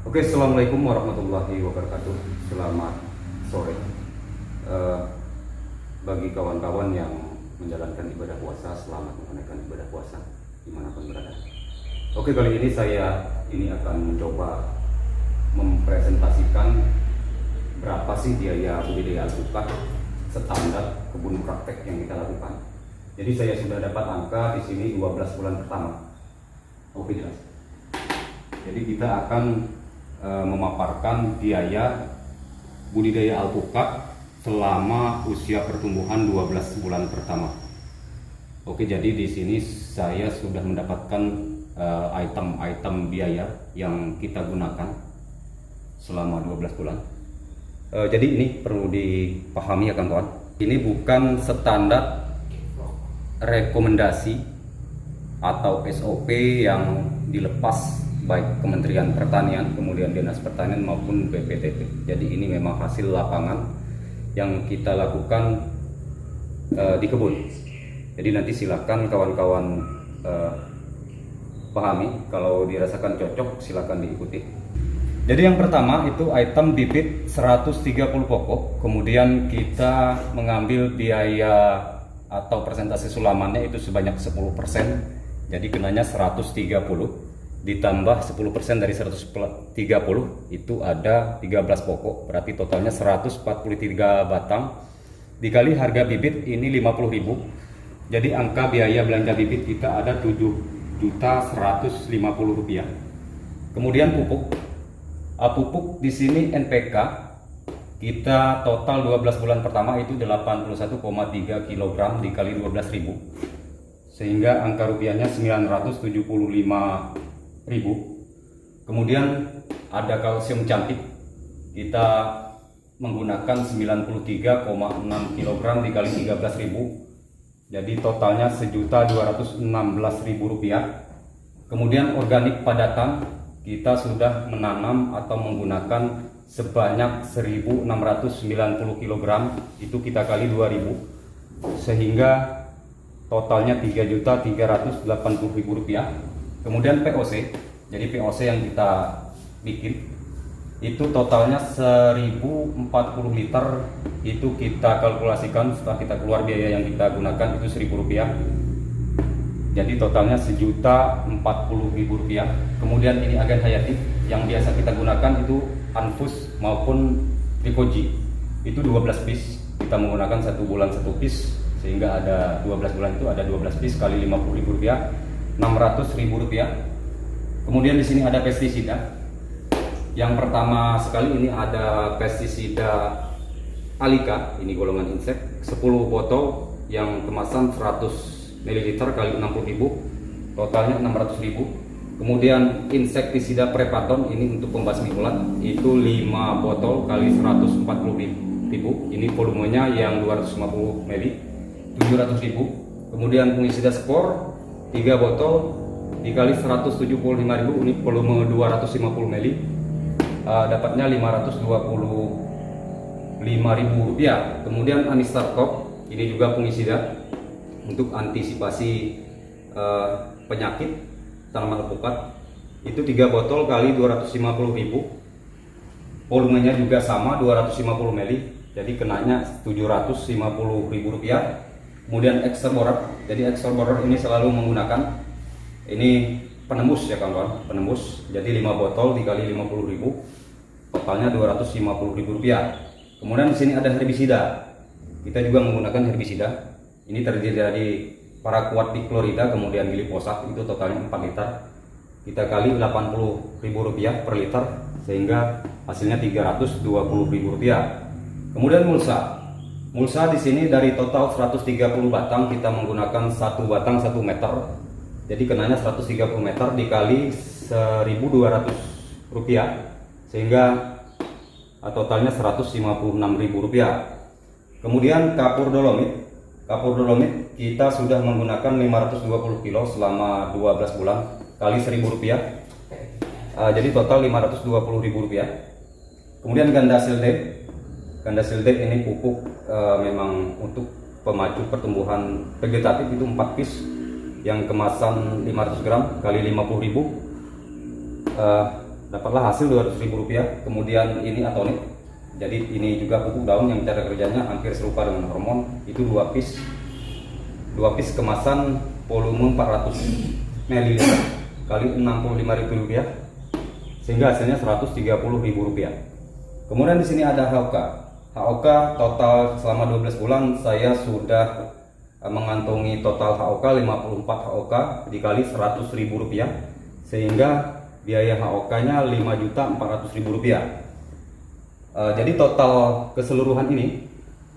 Oke, assalamualaikum warahmatullahi wabarakatuh. Selamat sore. Eh, Bagi kawan-kawan yang menjalankan ibadah puasa, selamat menunaikan ibadah puasa dimanapun berada. Oke, kali ini saya akan mencoba mempresentasikan berapa sih biaya budidaya alpukat standar kebun praktek yang kita lakukan. Jadi saya sudah dapat angka di sini 12 bulan pertama. Oke, jelas. Jadi kita akan memaparkan biaya budidaya alpukat selama usia pertumbuhan 12 bulan pertama. Oke, jadi di sini saya sudah mendapatkan item-item biaya yang kita gunakan selama 12 bulan. Jadi ini perlu dipahami ya kawan-kawan. Ini bukan standar rekomendasi atau SOP yang dilepas baik Kementerian Pertanian, kemudian Dinas Pertanian maupun BPTT. Jadi ini memang hasil lapangan yang kita lakukan di kebun. Jadi nanti silakan kawan-kawan pahami, kalau dirasakan cocok silakan diikuti. Jadi yang pertama itu item bibit 130 pokok, kemudian kita mengambil biaya atau persentase sulamannya itu sebanyak 10%, jadi kenanya 130 ditambah 10% dari 130 itu ada 13 pokok, berarti totalnya 143 batang dikali harga bibit ini 50.000, jadi angka biaya belanja bibit kita ada 7.150.000 rupiah. Kemudian pupuk di sini NPK kita total 12 bulan pertama itu 81,3 kg dikali 12.000, sehingga angka rupiahnya 975.000. Kemudian ada kalsium cantik, kita menggunakan 93,6 kg dikali 13.000, jadi totalnya 1.216.000 rupiah. Kemudian organik padatan kita sudah menanam atau menggunakan sebanyak 1.690 kg, itu kita kali 2.000, sehingga totalnya 3.380.000 rupiah. Kemudian POC, jadi POC yang kita bikin itu totalnya 1040 liter, itu kita kalkulasikan setelah kita keluar biaya yang kita gunakan itu 1.000 rupiah, jadi totalnya 1.040.000 rupiah. Kemudian ini agen hayati yang biasa kita gunakan itu Anfus maupun Tricoji, itu 12 piece, kita menggunakan 1 bulan 1 piece, sehingga ada 12 bulan itu ada 12 piece kali 50.000 rupiah, 600.000 rupiah. Kemudian di sini ada pestisida. Yang pertama sekali ini ada pestisida Alika, ini golongan insek, 10 botol yang kemasan 100 ml kali 60.000, totalnya 600.000. Kemudian insektisida Prepaton ini untuk pembasmi ulat itu 5 botol kali 140.000, ini volumenya yang 250 ml, 700.000. Kemudian fungisida spor 3 botol dikali 175.000, ini volume 250 ml, dapatnya 525.000 rupiah. Kemudian Anistarkop ini juga fungisida untuk antisipasi penyakit tanaman alpukat, itu 3 botol kali 250.000, volumenya juga sama 250 ml, jadi kenanya 750.000 rupiah. Kemudian Exerborer, jadi Exerborer ini selalu menggunakan ini penembus ya kawan-kawan, penembus, jadi 5 botol dikali 50.000, totalnya 250.000 rupiah. Kemudian di sini ada herbisida, kita juga menggunakan herbisida, ini terdiri dari paraquat dichlorida kemudian glifosak, itu totalnya 4 liter, kita kali 80.000 rupiah per liter, sehingga hasilnya 320.000 rupiah. Kemudian mulsa di sini dari total 130 batang kita menggunakan 1 batang 1 meter, jadi kenanya 130 meter dikali 1.200 rupiah, sehingga totalnya 156.000 rupiah. Kemudian kapur dolomit kita sudah menggunakan 520 kilo selama 12 bulan kali 1.000 rupiah, jadi total 520.000 rupiah. Kemudian ganda silde ini pupuk memang untuk pemacu pertumbuhan vegetatif, itu 4 piece yang kemasan 500 gram kali 50.000, dapatlah hasil Rp200.000. Kemudian ini atonit, jadi ini juga pupuk daun yang cara kerjanya hampir serupa dengan hormon. Itu 2 piece kemasan volume 400 ml kali Rp65.000, sehingga hasilnya Rp130.000. Kemudian di sini ada HOK. HOK total selama 12 bulan saya sudah mengantongi total HOK 54 HOK dikali Rp100.000, sehingga biaya HOK-nya Rp5.400.000. Jadi total keseluruhan ini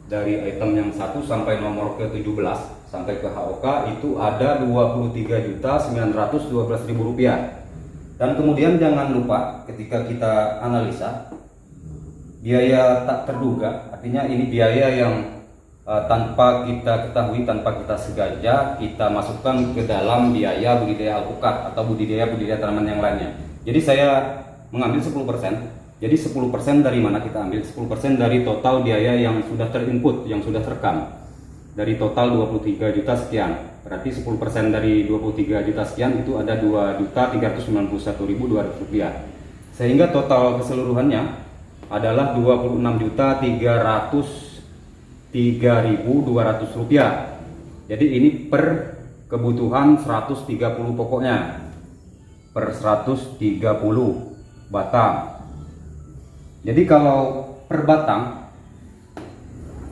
dari item yang 1 sampai nomor ke-17 sampai ke HOK itu ada Rp23.912.000. Dan kemudian jangan lupa ketika kita analisa biaya tak terduga, artinya ini biaya yang tanpa kita ketahui, tanpa kita sengaja kita masukkan ke dalam biaya budidaya alpukat atau budidaya tanaman yang lainnya. Jadi saya mengambil 10%. Jadi 10% dari mana kita ambil? 10% dari total biaya yang sudah terinput, yang sudah terekam. Dari total 23 juta sekian. Berarti 10% dari 23 juta sekian itu ada Rp2.391.200. Sehingga total keseluruhannya adalah Rp26.003.200. Jadi ini per kebutuhan 130 pokoknya. Per 130 batang. Jadi kalau per batang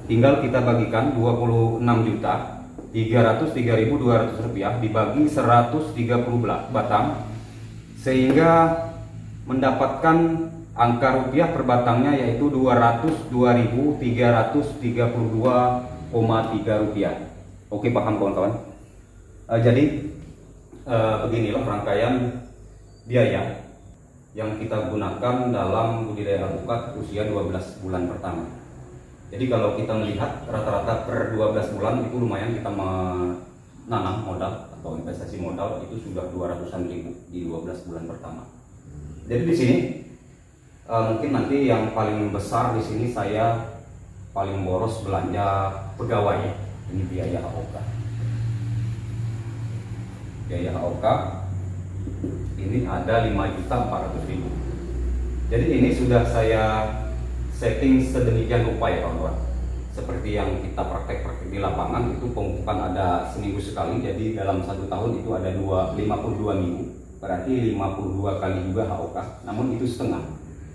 tinggal kita bagikan Rp26.303.200 dibagi 130 batang, sehingga mendapatkan angka rupiah per batangnya yaitu Rp202.332,3. Oke, paham kawan-kawan? Jadi beginilah rangkaian biaya yang kita gunakan dalam budidaya alpukat usia 12 bulan pertama. Jadi kalau kita melihat rata-rata per 12 bulan itu lumayan kita menanam modal atau investasi modal itu sudah 200-an ribu di 12 bulan pertama. Jadi di sini mungkin nanti yang paling besar di sini saya paling boros belanja pegawai. Ini biaya HOK. Biaya HOK ini ada Rp5.400.000. Jadi ini sudah saya setting sedemikian rupa ya kawan-kawan. Seperti yang kita praktek di lapangan itu pemupukan ada seminggu sekali. Jadi dalam 1 tahun itu ada 52 minggu. Berarti 52 kali juga HOK. Namun itu setengah.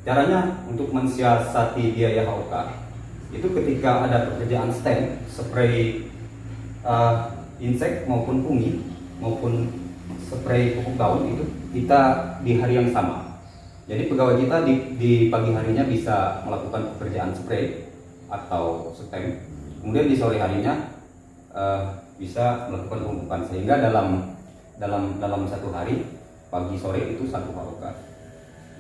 Caranya untuk mensiasati biaya HOK itu ketika ada pekerjaan stem, spray insek maupun fungi maupun spray pupuk daun itu kita di hari yang sama. Jadi pegawai kita di pagi harinya bisa melakukan pekerjaan spray atau stem, kemudian di sore harinya bisa melakukan pemupukan, sehingga dalam 1 hari pagi sore itu 1 HOK.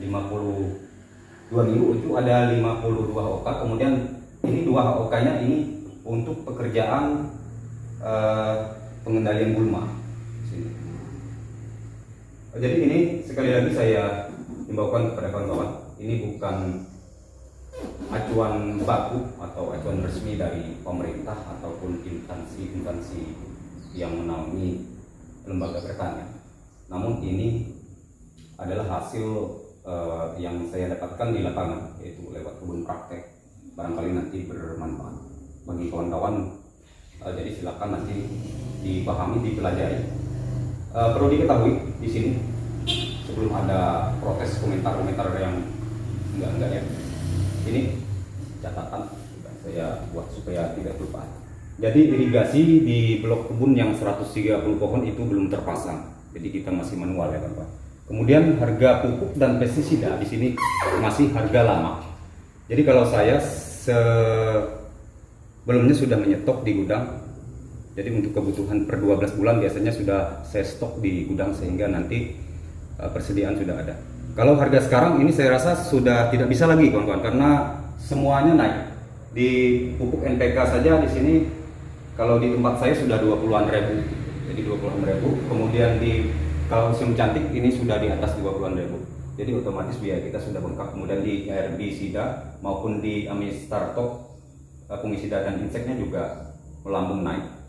52 minggu itu ada 52 HOK. Kemudian ini 2 HOK-nya ini untuk pekerjaan pengendalian gulma. Jadi ini sekali lagi saya himbaukan kepada kawan-kawan, ini bukan acuan baku atau acuan resmi dari pemerintah ataupun instansi yang menaungi lembaga pertanian. Namun ini adalah hasil yang saya dapatkan di lapangan, yaitu lewat kebun praktek. Barangkali nanti bermanfaat bagi kawan-kawan. Jadi silakan nanti dipahami, dipelajari. Perlu diketahui di sini sebelum ada protes komentar-komentar yang enggak ya. Ini catatan saya buat supaya tidak lupa. Jadi irigasi di blok kebun yang 130 pohon itu belum terpasang. Jadi kita masih manual ya Pak. Kemudian harga pupuk dan pestisida di sini masih harga lama. Jadi kalau saya sebelumnya sudah menyetok di gudang. Jadi untuk kebutuhan per 12 bulan biasanya sudah saya stok di gudang, sehingga nanti persediaan sudah ada. Kalau harga sekarang ini saya rasa sudah tidak bisa lagi kawan-kawan, karena semuanya naik. Di pupuk NPK saja di sini kalau di tempat saya sudah 20-an ribu. Jadi 20-an ribu. Kemudian di kalsium cantik ini sudah di atas 20-an ribu. Jadi otomatis biaya kita sudah bengkak. Kemudian di herbisida maupun di amistartok, fungisida dan inseknya juga melambung naik.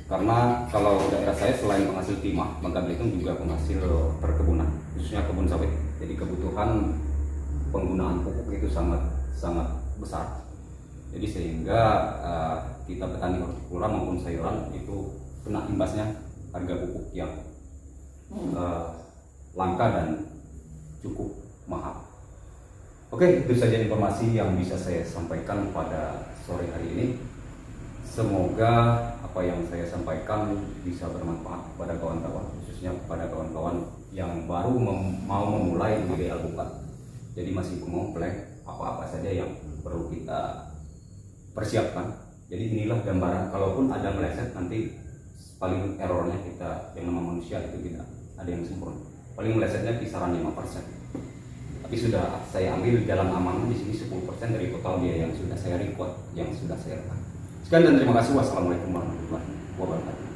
Karena kalau daerah saya selain penghasil timah, Bangka Belitung juga penghasil perkebunan, khususnya kebun sawit. Jadi kebutuhan penggunaan pupuk itu sangat besar. Jadi sehingga kita petani hortikultura maupun sayuran itu kena imbasnya harga pupuk yang langka dan cukup mahal. Oke, itu saja informasi yang bisa saya sampaikan pada sore hari ini. Semoga apa yang saya sampaikan bisa bermanfaat kepada kawan-kawan, khususnya kepada kawan-kawan yang baru mau memulai budidaya alpukat. Jadi masih kompleks, apa-apa saja yang perlu kita persiapkan. Jadi inilah gambaran, kalaupun ada meleset nanti paling errornya kita yang nama manusia itu tidak ada yang sempurna. Paling melesetnya kisaran 5%. Tapi sudah saya ambil jalan aman di sini 10% dari total biaya yang sudah saya record, yang sudah saya rekam. Sekian dan terima kasih. Wassalamualaikum warahmatullahi wabarakatuh.